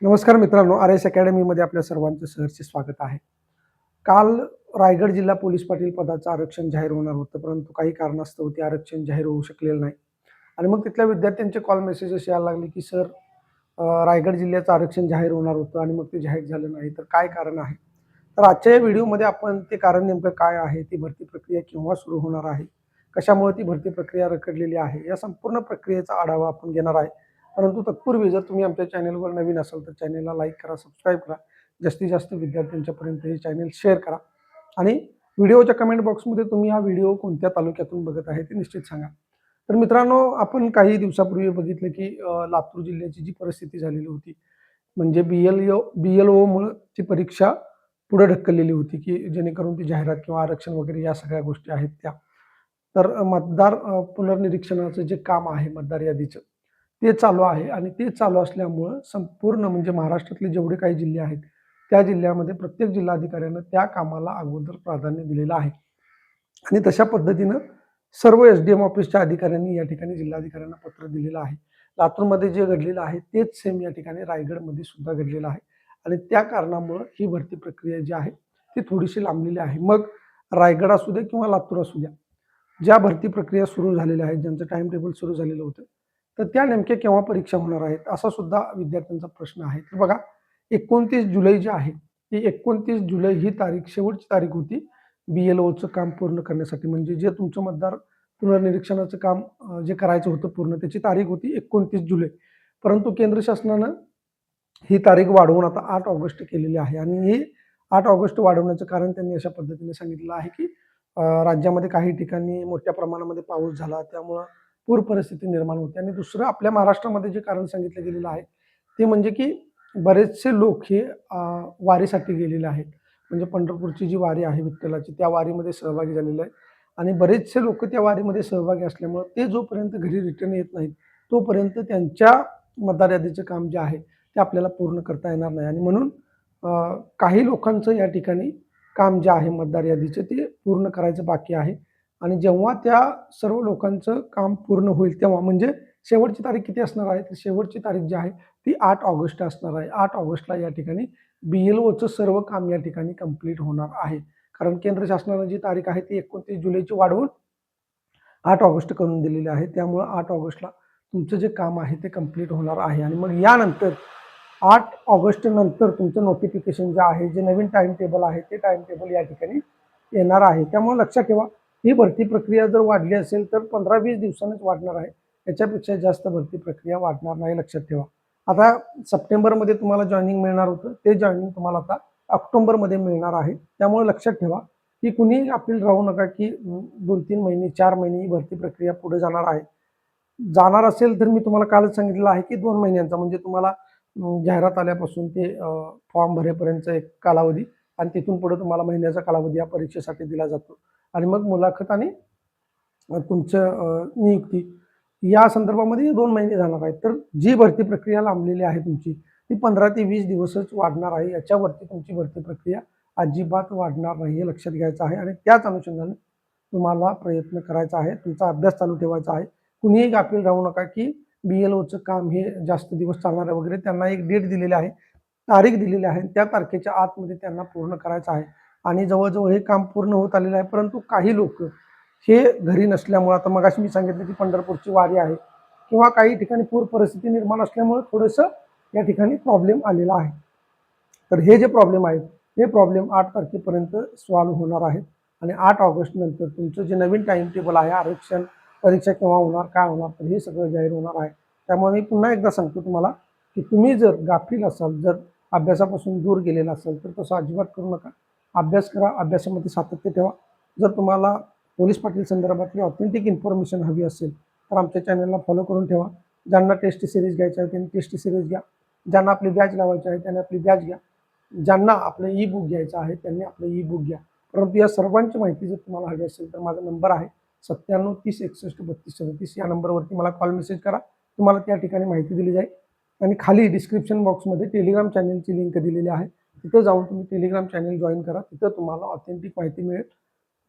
नमस्कार मित्रांनो, आर.एस. अकॅडमीमध्ये आपल्या सर्वांचं सहर्ष स्वागत आहे. काल रायगड जिल्हा पोलीस पाटील पदाचं आरक्षण जाहीर होणार होतं, परंतु काही कारणास्तव ते आरक्षण जाहीर होऊ शकलेलं नाही. आणि मग तिथल्या विद्यार्थ्यांचे कॉल मेसेज असे यायला लागले, की सर रायगड जिल्ह्याचं आरक्षण जाहीर होणार होतं आणि मग ते जाहीर झालं नाही, तर काय कारण आहे? तर आजच्या या व्हिडिओमध्ये आपण ते कारण नेमकं काय आहे, ती भरती प्रक्रिया केव्हा सुरू होणार आहे, कशामुळे ती भरती प्रक्रिया रखडलेली आहे, या संपूर्ण प्रक्रियेचा आढावा आपण घेणार आहे. परंतु तत्पूर्वी जर तुम्ही आमच्या चॅनलवर नवीन असाल तर चॅनलला लाईक करा, सबस्क्राईब करा, जास्तीत जास्त विद्यार्थ्यांच्यापर्यंत हे चॅनल शेअर करा आणि व्हिडिओच्या कमेंट बॉक्समध्ये तुम्ही हा व्हिडिओ कोणत्या तालुक्यातून बघत आहे ते निश्चित सांगा. तर मित्रांनो, आपण काही दिवसापूर्वी बघितलं की लातूर जिल्ह्याची जी परिस्थिती झालेली होती, म्हणजे BLO ची परीक्षा पुढे ढकललेली होती, की जेणेकरून ती जाहिरात किंवा आरक्षण वगैरे या सगळ्या गोष्टी आहेत त्या. तर मतदार पुनर्निरीक्षणाचं जे काम आहे मतदार यादीचं, ते चालू आहे आणि ते चालू असल्यामुळं संपूर्ण म्हणजे महाराष्ट्रातले जेवढे काही जिल्हे आहेत, त्या जिल्ह्यामध्ये प्रत्येक जिल्हाधिकाऱ्यानं त्या कामाला अगोदर प्राधान्य दिलेलं आहे. आणि तशा पद्धतीनं सर्व एस-डी-एम ऑफिसच्या अधिकाऱ्यांनी या ठिकाणी जिल्हाधिकाऱ्यांना पत्र दिलेलं आहे. लातूरमध्ये जे घडलेलं आहे तेच सेम या ठिकाणी रायगडमध्ये सुद्धा घडलेलं आहे आणि त्या कारणामुळं ही भरती प्रक्रिया जी आहे ती थोडीशी लांबलेली आहे. मग रायगड असू दे किंवा लातूर असू द्या, ज्या भरती प्रक्रिया सुरू झालेल्या आहेत, ज्यांचं टाइम टेबल सुरू झालेलं होतं, तर त्या नेमक्या केव्हा परीक्षा होणार आहेत, असा सुद्धा विद्यार्थ्यांचा प्रश्न आहे. तर बघा, 29 जुलै जे आहे, ती 29 जुलै ही तारीख शेवटची तारीख होती BLOचं काम पूर्ण करण्यासाठी. म्हणजे जे तुमचं मतदार पुनर्निरीक्षणाचं काम जे करायचं होतं पूर्ण, त्याची तारीख होती 29 जुलै. परंतु केंद्र शासनानं ही तारीख वाढवून आता 8 ऑगस्ट केलेली आहे आणि ही 8 ऑगस्ट वाढवण्याचं कारण त्यांनी अशा पद्धतीने सांगितलेलं आहे, की राज्यामध्ये काही ठिकाणी मोठ्या प्रमाणामध्ये पाऊस झाला, त्यामुळं पूर परिस्थिती निर्माण होते. आणि दुसरं आपल्या महाराष्ट्रामध्ये जे कारण सांगितलं गेलेलं आहे, ते म्हणजे की बरेचसे लोक हे वारीसाठी गेलेले आहेत. म्हणजे पंढरपूरची जी वारी आहे विठ्ठलाची, त्या वारीमध्ये सहभागी झालेले आहेत आणि बरेचसे लोक त्या वारीमध्ये सहभागी असल्यामुळं ते जोपर्यंत घरी रिटर्न येत नाहीत, तोपर्यंत त्यांच्या मतदार यादीचं काम जे आहे, ते आपल्याला पूर्ण करता येणार नाही. आणि म्हणून काही लोकांचं या ठिकाणी काम जे आहे मतदार यादीचं ते पूर्ण करायचं बाकी आहे आणि जेव्हा त्या सर्व लोकांचं काम पूर्ण होईल तेव्हा म्हणजे शेवटची तारीख किती असणार आहे? तर शेवटची तारीख जी आहे ती 8 ऑगस्ट असणार आहे. 8 ऑगस्टला या ठिकाणी BLOचं सर्व काम या ठिकाणी कंप्लीट होणार आहे. कारण केंद्र शासनानं जी तारीख आहे ती 29 जुलैची वाढवून 8 ऑगस्ट करून दिलेली आहे. त्यामुळं 8 ऑगस्टला तुमचं जे काम आहे ते कंप्लीट होणार आहे आणि मग यानंतर 8 ऑगस्ट नंतर तुमचं नोटिफिकेशन जे आहे, जे नवीन टाइम टेबल आहे, ते टाइम टेबल या ठिकाणी येणार आहे. त्यामुळे लक्षात ठेवा, ही भरती प्रक्रिया जर वाढली असेल तर 15-20 दिवसांनीच वाढणार आहे. याच्यापेक्षा जास्त भरती प्रक्रिया वाढणार नाही, लक्षात ठेवा. आता सप्टेंबरमध्ये तुम्हाला जॉइनिंग मिळणार होतं, ते जॉइनिंग तुम्हाला आता ऑक्टोबरमध्ये मिळणार आहे. त्यामुळे लक्षात ठेवा, की कुणीही अपील राहू नका, की 2-3 महिने, 4 महिने ही भरती प्रक्रिया पुढे जाणार आहे. जाणार असेल तर मी तुम्हाला कालच सांगितलेलं आहे, की 2 महिन्यांचा म्हणजे तुम्हाला जाहिरात आल्यापासून ते फॉर्म भरेपर्यंतचा एक कालावधी आणि तिथून पुढे तुम्हाला महिन्याचा कालावधी या परीक्षेसाठी दिला जातो आणि मग मुलाखत आणि तुमचं नियुक्ती या संदर्भामध्ये 2 महिने जाणार आहेत. तर जी भरती प्रक्रिया लांबलेली आहे तुमची, ती 15 ते 20 दिवसच वाढणार आहे. याच्यावरती तुमची भरती प्रक्रिया अजिबात वाढणार नाही, हे लक्षात घ्यायचं आहे आणि त्याच अनुषंगाने तुम्हाला प्रयत्न करायचा आहे, तुमचा अभ्यास चालू ठेवायचा आहे. कुणीही गाफील राहू नका, की BLOचं काम हे जास्त दिवस चालणार आहे वगैरे. त्यांना एक डेट दिलेली आहे, तारीख दिलेली आहे. त्या तारखेच्या आतमध्ये त्यांना पूर्ण करायचं आहे आणि जवळ-जवळ हे काम पूर्ण होत आलेलं आहे. परंतु काही लोक हे घरी नसल्यामुळं, आता मगाशी मी सांगितलं की पंढरपूरची वारी आहे किंवा काही ठिकाणी पूर परिस्थिती निर्माण असल्यामुळे थोडंसं या ठिकाणी प्रॉब्लेम आलेला आहे. तर हे जे प्रॉब्लेम आहेत, हे प्रॉब्लेम 8 तारखेपर्यंत सॉल्व्ह होणार आहेत आणि 8 ऑगस्ट नंतर तुमचं जे नवीन टाइम टेबल आहे, आरक्षण, परीक्षा केव्हा होणार, काय होणार, तर हे सगळं जाहीर होणार आहे. त्यामुळे मी पुन्हा एकदा सांगतो तुम्हाला, की तुम्ही जर गाफील असाल, जर अभ्यासापासून दूर गेलेला असाल, तर तसं अजिबात करू नका. अभ्यास करा, अभ्यासामध्ये सातत्य ठेवा. जर तुम्हाला पोलीस पाटील संदर्भातली ऑथेंटिक इन्फॉर्मेशन हवी असेल, तर आमच्या चॅनलला फॉलो करून ठेवा. ज्यांना टेस्ट सिरीज घ्यायच्या आहे त्यांनी टेस्ट सिरीज घ्या. ज्यांना आपली बॅच लावायची आहे त्यांनी आपली बॅच घ्या. ज्यांना आपलं ई बुक घ्यायचं आहे त्यांनी आपलं ई बुक घ्या. परंतु या सर्वांची माहिती जर तुम्हाला हवी असेल तर माझा नंबर आहे 97 30 61 32 37. या नंबरवरती मला कॉल मेसेज करा. तुम्हाला त्या ठिकाणी माहिती दिली जाईल आणि खाली डिस्क्रिप्शन बॉक्समध्ये टेलिग्राम चॅनलची लिंक दिलेली आहे. तिथं जाऊन तुम्ही टेलिग्राम चॅनल जॉईन करा. तिथं तुम्हाला ऑथेंटिक माहिती मिळेल.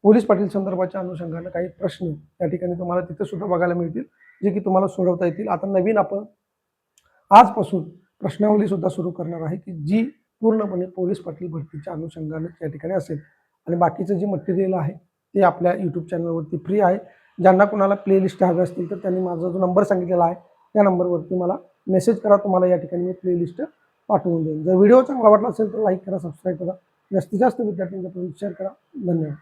पोलीस पाटील संदर्भाच्या अनुषंगानं काही प्रश्न त्या ठिकाणी तुम्हाला तिथं सुद्धा बघायला मिळतील, जे की तुम्हाला सोडवता येतील. आता नवीन आपण आजपासून प्रश्नावली सुद्धा सुरू करणार आहे की जी पूर्णपणे पोलीस पाटील भरतीच्या अनुषंगाने त्या ठिकाणी असेल. आणि बाकीचं जे मटेरियल आहे ते आपल्या यूट्यूब चॅनलवरती फ्री आहे. ज्यांना कोणाला प्लेलिस्ट हव्या असतील तर त्यांनी माझा जो नंबर सांगितलेला आहे त्या नंबरवरती मला मेसेज करा, तुम्हाला या ठिकाणी मी प्लेलिस्ट पाठवून देईन. जर व्हिडिओ चांगला वाटला असेल तर लाईक करा, सबस्क्राईब करा, जास्तीत जास्त विद्यार्थ्यांपर्यंत शेअर करा. धन्यवाद.